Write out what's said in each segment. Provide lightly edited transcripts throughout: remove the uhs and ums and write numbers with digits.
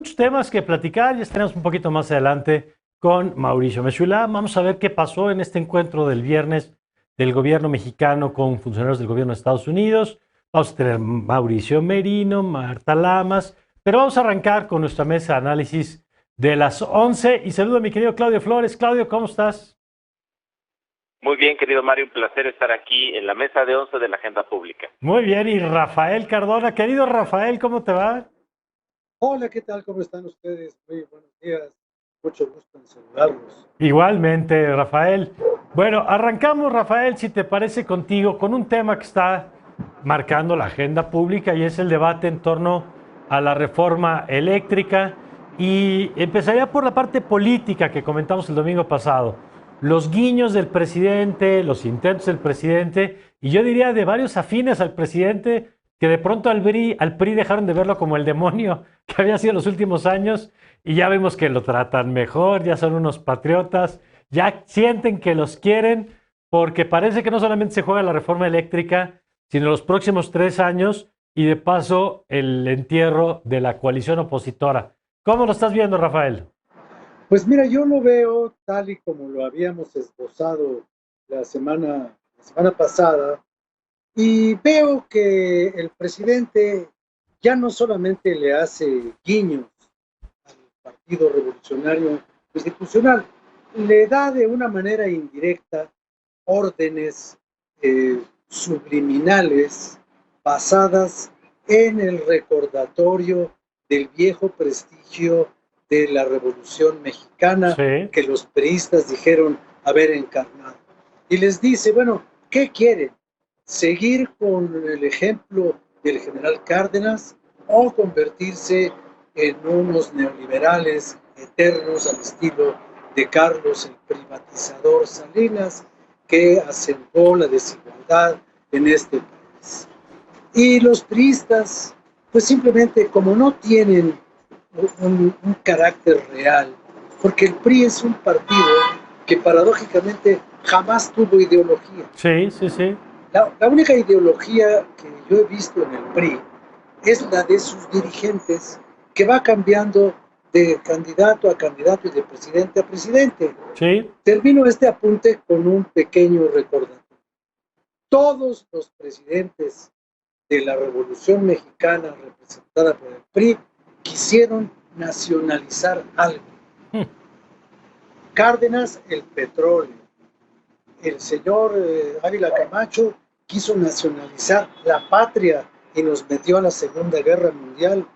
Muchos temas que platicar, ya estaremos un poquito más adelante con Mauricio Mechulá. Vamos a ver qué pasó en este encuentro del viernes del gobierno mexicano con funcionarios del gobierno de Estados Unidos. Vamos a tener Mauricio Merino, Marta Lamas, pero vamos a arrancar con nuestra mesa de análisis de las 11 y saludo a mi querido Claudio Flores. Claudio, ¿cómo estás? Muy bien, querido Mario, un placer estar aquí en la mesa de 11 de la Agenda Pública. Muy bien, y Rafael Cardona. Querido Rafael, ¿cómo te va? Hola, ¿qué tal? ¿Cómo están ustedes? Muy buenos días. Mucho gusto en saludarlos. Igualmente, Rafael. Bueno, arrancamos, Rafael, si te parece contigo, con un tema que está marcando la agenda pública y es el debate en torno a la reforma eléctrica. Y empezaría por la parte política que comentamos el domingo pasado. Los guiños del presidente, los intentos del presidente, y yo diría de varios afines al presidente, que de pronto al PRI dejaron de verlo como el demonio que había sido en los últimos años y ya vemos que lo tratan mejor, ya son unos patriotas, ya sienten que los quieren, porque parece que no solamente se juega la reforma eléctrica, sino los próximos 3 años y de paso el entierro de la coalición opositora. ¿Cómo lo estás viendo, Rafael? Pues mira, yo lo veo tal y como lo habíamos esbozado la semana pasada, y veo que el presidente ya no solamente le hace guiños al Partido Revolucionario Institucional, le da de una manera indirecta órdenes subliminales basadas en el recordatorio del viejo prestigio de la Revolución Mexicana Sí. que los priistas dijeron haber encarnado. Y les dice, bueno, ¿qué quieren? ¿Seguir con el ejemplo del general Cárdenas o convertirse en unos neoliberales eternos al estilo de Carlos el privatizador Salinas, que acentuó la desigualdad en este país? Y los priistas, pues simplemente como no tienen un carácter real, porque el PRI es un partido que paradójicamente jamás tuvo ideología. Sí, sí, sí. La única ideología que yo he visto en el PRI es la de sus dirigentes, que va cambiando de candidato a candidato y de presidente a presidente. Sí. Termino este apunte con un pequeño recordatorio. Todos los presidentes de la Revolución Mexicana representada por el PRI quisieron nacionalizar algo. Cárdenas, el petróleo. El señor Ávila Camacho quiso nacionalizar la patria y nos metió a la Segunda Guerra Mundial.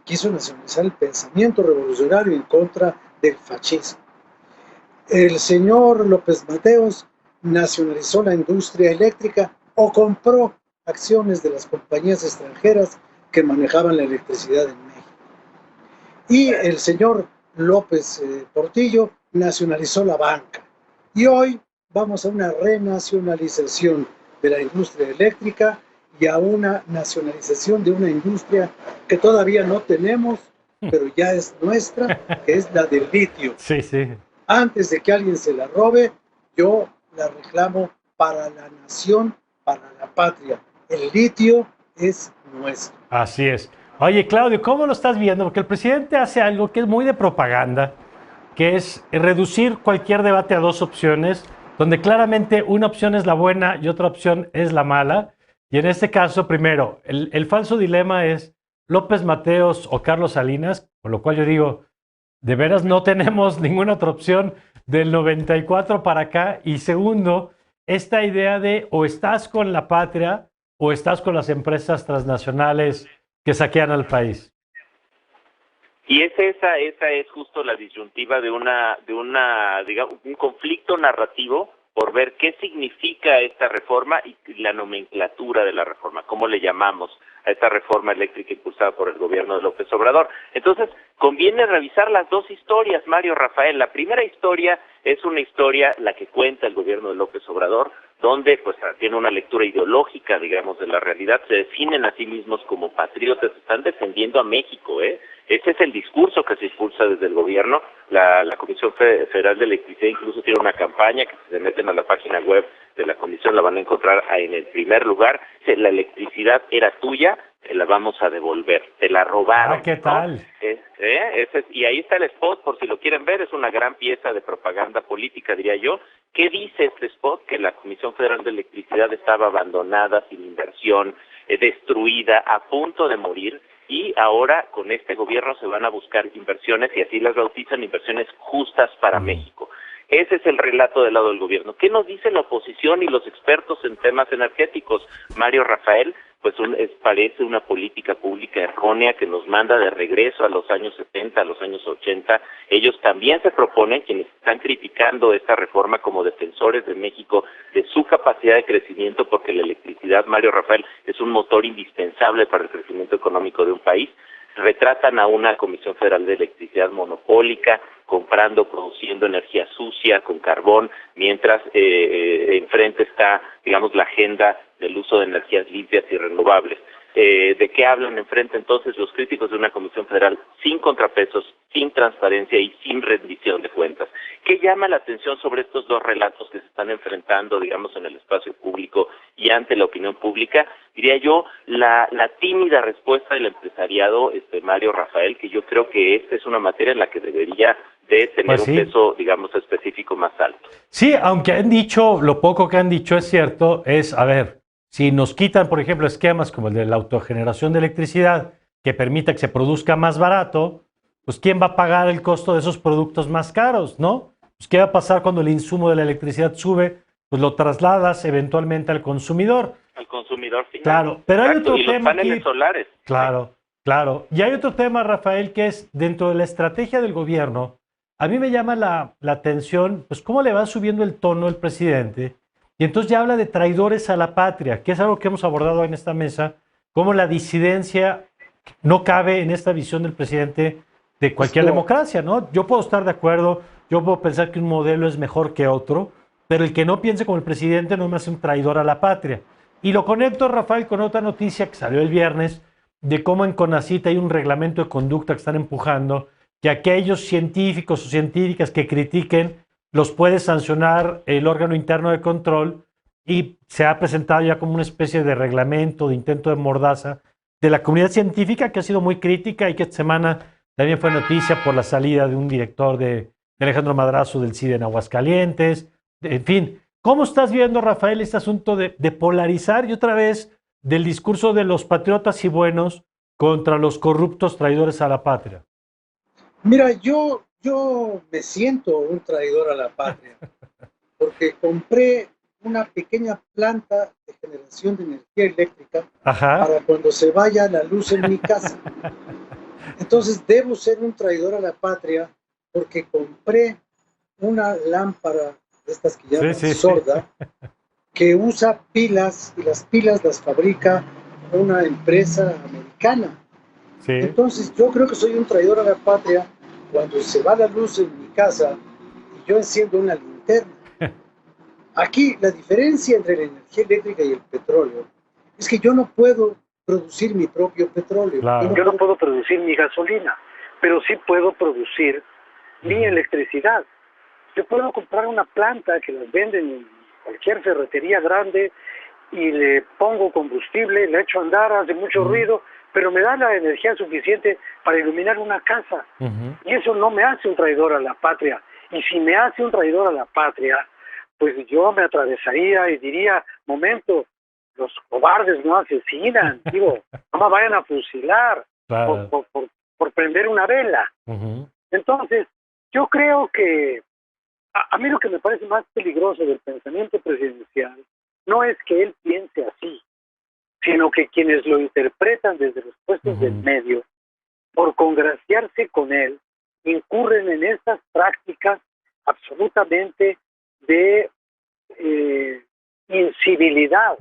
Quiso nacionalizar el pensamiento revolucionario en contra del fascismo. El señor López Mateos nacionalizó la industria eléctrica o compró acciones de las compañías extranjeras que manejaban la electricidad en México. Y el señor López Portillo nacionalizó la banca. Y hoy vamos a una renacionalización de la industria eléctrica y a una nacionalización de una industria que todavía no tenemos, pero ya es nuestra, que es la del litio. Sí, sí. Antes de que alguien se la robe, yo la reclamo para la nación, para la patria. El litio es nuestro. Así es. Oye, Claudio, ¿cómo lo estás viendo? Porque el presidente hace algo que es muy de propaganda, que es reducir cualquier debate a dos opciones, donde claramente una opción es la buena y otra opción es la mala. Y en este caso, primero, el falso dilema es López Mateos o Carlos Salinas, con lo cual yo digo, de veras no tenemos ninguna otra opción del 94 para acá. Y segundo, esta idea de o estás con la patria o estás con las empresas transnacionales que saquean al país. Y esa es justo la disyuntiva digamos, un conflicto narrativo por ver qué significa esta reforma y la nomenclatura de la reforma, cómo le llamamos a esta reforma eléctrica impulsada por el gobierno de López Obrador. Entonces, conviene revisar las dos historias, Mario, Rafael. La primera historia es una historia, la que cuenta el gobierno de López Obrador, donde pues tiene una lectura ideológica, digamos, de la realidad, se definen a sí mismos como patriotas, están defendiendo a México, Ese es el discurso que se impulsa desde el gobierno. La Comisión Federal de Electricidad incluso tiene una campaña que si se meten a la página web de la comisión la van a encontrar en el primer lugar. La electricidad era tuya, te la vamos a devolver, te la robaron. ¿Qué tal? ¿No? Y ahí está el spot, por si lo quieren ver, es una gran pieza de propaganda política, diría yo. ¿Qué dice este spot? Que la Comisión Federal de Electricidad estaba abandonada, sin inversión, destruida, a punto de morir, y ahora con este gobierno se van a buscar inversiones, y así las bautizan, inversiones justas para México. Ese es el relato del lado del gobierno. ¿Qué nos dice la oposición y los expertos en temas energéticos, Mario Rafael? Pues parece una política pública errónea que nos manda de regreso a los años 70, a los años 80. Ellos también se proponen, quienes están criticando esta reforma como defensores de México, de su capacidad de crecimiento, porque la electricidad, Mario Rafael, es un motor indispensable para el crecimiento económico de un país. Retratan a una Comisión Federal de Electricidad monopólica, comprando, produciendo energía sucia con carbón, mientras enfrente está, digamos, la agenda del uso de energías limpias y renovables. ¿De qué hablan enfrente entonces los críticos de una Comisión Federal sin contrapesos, sin transparencia y sin rendición de cuentas? ¿Qué llama la atención sobre estos dos relatos que se están enfrentando, digamos, en el espacio público y ante la opinión pública? Diría yo, la tímida respuesta del empresariado, Mario Rafael, que yo creo que esta es una materia en la que debería de tener Pues sí, un peso, digamos, específico más alto. sí, aunque han dicho, lo poco que han dicho es cierto, a ver, si nos quitan, por ejemplo, esquemas como el de la autogeneración de electricidad, que permita que se produzca más barato, pues ¿quién va a pagar el costo de esos productos más caros, no? Pues ¿qué va a pasar cuando el insumo de la electricidad sube? Pues lo trasladas eventualmente al consumidor. Al consumidor final. Claro, pero hay otro y tema los paneles aquí. solares. Claro, claro. Y hay otro tema, Rafael, que es dentro de la estrategia del gobierno. A mí me llama la atención, pues cómo le va subiendo el tono el presidente. Y entonces ya habla de traidores a la patria, que es algo que hemos abordado en esta mesa, cómo la disidencia no cabe en esta visión del presidente de cualquier democracia, ¿no? Yo puedo estar de acuerdo, yo puedo pensar que un modelo es mejor que otro, pero el que no piense como el presidente no me hace un traidor a la patria. Y lo conecto, Rafael, con otra noticia que salió el viernes, de cómo en CONACYT hay un reglamento de conducta que están empujando, que aquellos científicos o científicas que critiquen los puede sancionar el órgano interno de control, y se ha presentado ya como una especie de reglamento, de intento de mordaza de la comunidad científica, que ha sido muy crítica y que esta semana también fue noticia por la salida de un director de Alejandro Madrazo del CIDE en Aguascalientes. En fin, ¿cómo estás viendo, Rafael, este asunto de polarizar y otra vez del discurso de los patriotas y buenos contra los corruptos traidores a la patria? Mira, yo me siento un traidor a la patria, porque compré una pequeña planta de generación de energía eléctrica para cuando se vaya la luz en mi casa. Entonces debo ser un traidor a la patria porque compré una lámpara de estas que llaman sorda, que usa pilas, y las pilas las fabrica una empresa americana. Sí. Entonces yo creo que soy un traidor a la patria cuando se va la luz en mi casa y yo enciendo una linterna. Aquí la diferencia entre la energía eléctrica y el petróleo es que yo no puedo producir mi propio petróleo. Claro. Yo no puedo producir mi gasolina, pero sí puedo producir mi electricidad. Yo puedo comprar una planta que las venden en cualquier ferretería grande y le pongo combustible, le echo a andar, hace mucho ruido, pero me da la energía suficiente para iluminar una casa. Y eso no me hace un traidor a la patria. Y si me hace un traidor a la patria, pues yo me atravesaría y diría, momento, los cobardes no asesinan, digo, no me vayan a fusilar por prender una vela. Entonces, yo creo que a mí lo que me parece más peligroso del pensamiento presidencial no es que él piense así, sino que quienes lo interpretan desde los puestos del medio, por congraciarse con él, incurren en estas prácticas absolutamente de incivilidad.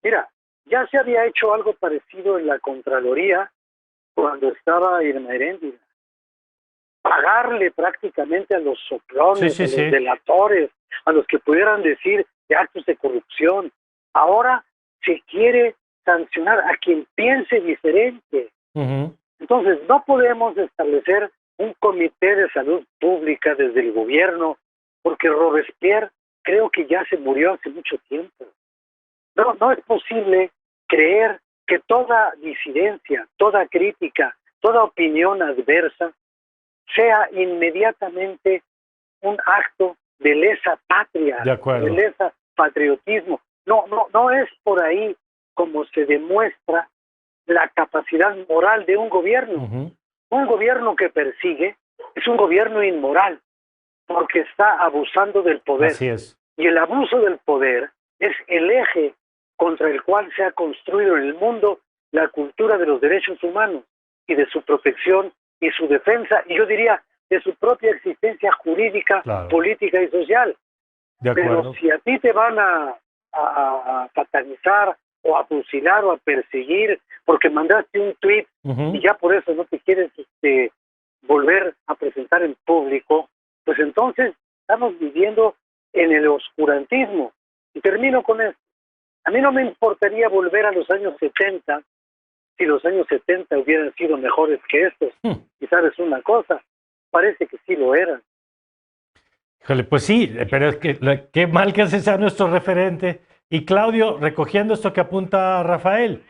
Mira, ya se había hecho algo parecido en la Contraloría cuando estaba Irma Heréndira. Pagarle prácticamente a los soplones, a los delatores, a los que pudieran decir de actos de corrupción. Ahora se quiere sancionar a quien piense diferente. Entonces, no podemos establecer un comité de salud pública desde el gobierno, porque Robespierre creo que ya se murió hace mucho tiempo. No es posible creer que toda disidencia, toda crítica, toda opinión adversa sea inmediatamente un acto de lesa patria, de lesa patriotismo. No es por ahí como se demuestra la capacidad moral de un gobierno. Un gobierno que persigue es un gobierno inmoral, porque está abusando del poder. Así es. Y el abuso del poder es el eje contra el cual se ha construido en el mundo la cultura de los derechos humanos y de su protección y su defensa, y yo diría de su propia existencia jurídica, política y social. Pero si a ti te van a satanizar o a fusilar o a perseguir porque mandaste un tuit y ya por eso no te quieres volver a presentar en público, pues entonces estamos viviendo en el oscurantismo. Y termino con esto. A mí no me importaría volver a los años 70 si los años 70 hubieran sido mejores que estos. Y sabes una cosa, parece que sí lo eran. Híjole, pues sí, pero es que qué mal que ese sea nuestro referente. Y Claudio, recogiendo esto que apunta Rafael,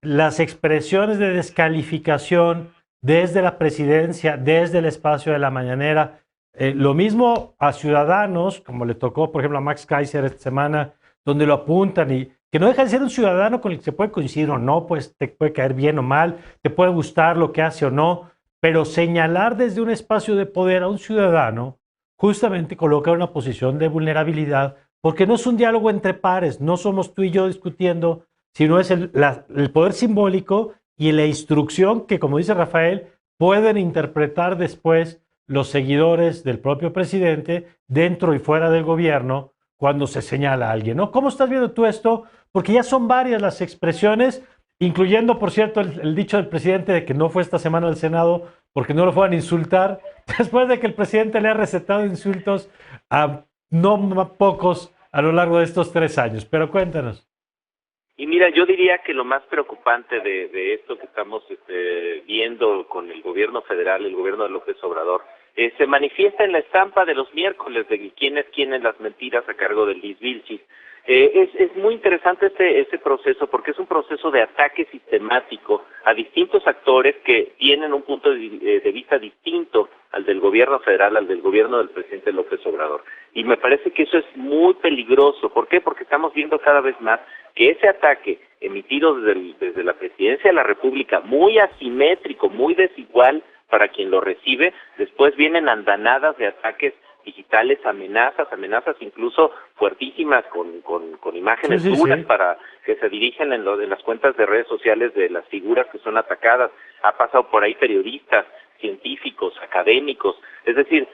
las expresiones de descalificación desde la presidencia, desde el espacio de la mañanera, lo mismo a ciudadanos, como le tocó, por ejemplo, a Max Kaiser esta semana, donde lo apuntan y que no deja de ser un ciudadano con el que se puede coincidir o no, pues te puede caer bien o mal, te puede gustar lo que hace o no, pero señalar desde un espacio de poder a un ciudadano justamente coloca una posición de vulnerabilidad, porque no es un diálogo entre pares, no somos tú y yo discutiendo, sino es el poder simbólico y la instrucción que, como dice Rafael, pueden interpretar después los seguidores del propio presidente dentro y fuera del gobierno cuando se señala a alguien, ¿no? ¿Cómo estás viendo tú esto? Porque ya son varias las expresiones, incluyendo, por cierto, el dicho del presidente de que no fue esta semana al Senado porque no lo fueran a insultar, después de que el presidente le ha recetado insultos a no pocos a lo largo de estos 3 años. Pero cuéntanos. Y mira, yo diría que lo más preocupante de esto que estamos viendo con el gobierno federal, el gobierno de López Obrador, se manifiesta en la estampa de los miércoles de quién es quién en las mentiras a cargo del Liz Vilchis. Es muy interesante este proceso porque es un proceso de ataque sistemático a distintos actores que tienen un punto de vista distinto al del gobierno federal, al del gobierno del presidente López Obrador. Y me parece que eso es muy peligroso. ¿Por qué? Porque estamos viendo cada vez más que ese ataque emitido desde la presidencia de la República, muy asimétrico, muy desigual para quien lo recibe, después vienen andanadas de ataques digitales, amenazas incluso fuertísimas con imágenes duras para que se dirigen en las cuentas de redes sociales de las figuras que son atacadas. Ha pasado por ahí periodistas, científicos, académicos, es decir,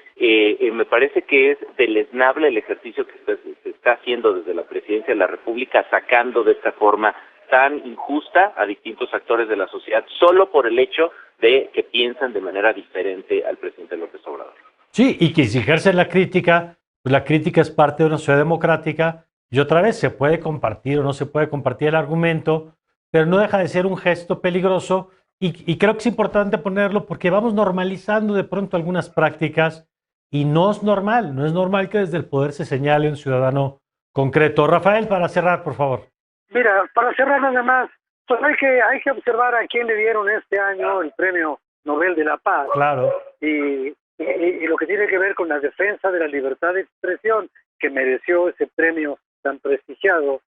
me parece que es deleznable el ejercicio que se está haciendo desde la presidencia de la República, sacando de esta forma tan injusta a distintos actores de la sociedad, solo por el hecho de que piensan de manera diferente al presidente López Obrador. Sí, y que si ejercen la crítica, pues la crítica es parte de una sociedad democrática, y otra vez se puede compartir o no se puede compartir el argumento, pero no deja de ser un gesto peligroso, y creo que es importante ponerlo porque vamos normalizando de pronto algunas prácticas, y no es normal que desde el poder se señale un ciudadano concreto. Rafael, para cerrar, por favor. Mira, para cerrar nada más, pues hay que observar a quién le dieron este año el Premio Nobel de la Paz. Claro. Y lo que tiene que ver con la defensa de la libertad de expresión que mereció ese premio tan prestigiado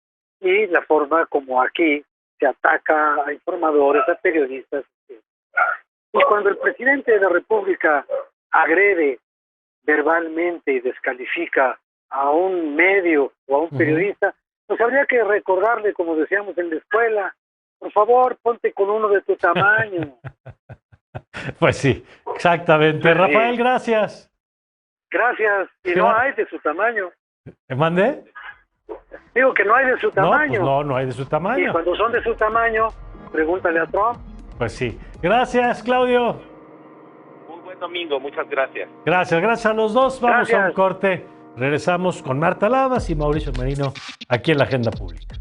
y la forma como aquí se ataca a informadores, a periodistas. Y cuando el presidente de la República agrede verbalmente y descalifica a un medio o a un periodista, pues habría que recordarle, como decíamos en la escuela, por favor, ponte con uno de tu tamaño. Pues sí, exactamente. Sí. Rafael, gracias. Gracias. Y no hay de su tamaño. ¿Mandé? Digo que no hay de su tamaño. No hay de su tamaño. Y cuando son de su tamaño, pregúntale a Trump. Pues sí. Gracias, Claudio. Muy buen domingo, muchas gracias. Gracias a los dos. Vamos a un corte. Regresamos con Marta Lavas y Mauricio Merino aquí en la Agenda Pública.